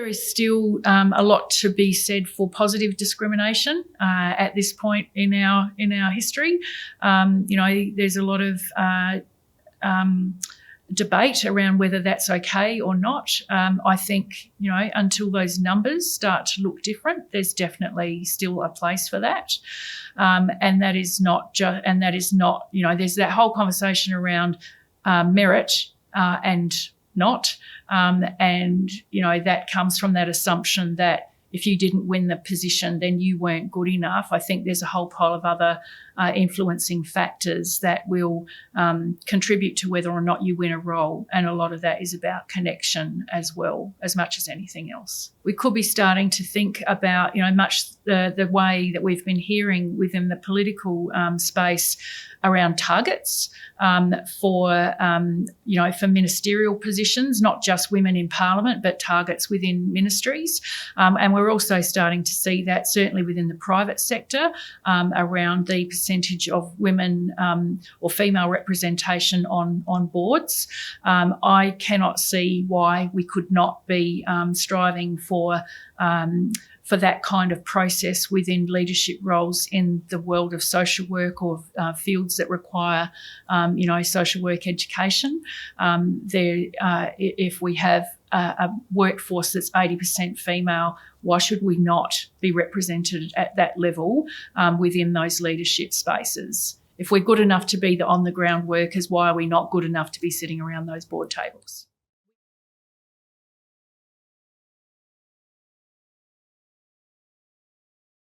is still a lot to be said for positive discrimination at this point in our history. There's a lot of debate around whether that's okay or not. I think, until those numbers start to look different, there's definitely still a place for that. And that is not there's that whole conversation around merit and not. That comes from that assumption that if you didn't win the position, then you weren't good enough. I think there's a whole pile of other influencing factors that will contribute to whether or not you win a role. And a lot of that is about connection as well, as much as anything else. We could be starting to think about, much the way that we've been hearing within the political space around targets for ministerial positions, not just women in Parliament, but targets within ministries. And we're also starting to see that certainly within the private sector around the percentage of women or female representation on boards. I cannot see why we could not be striving for that kind of process within leadership roles in the world of social work or fields that require, social work education. If we have a workforce that's 80% female, why should we not be represented at that level within those leadership spaces? If we're good enough to be the on-the-ground workers, why are we not good enough to be sitting around those board tables?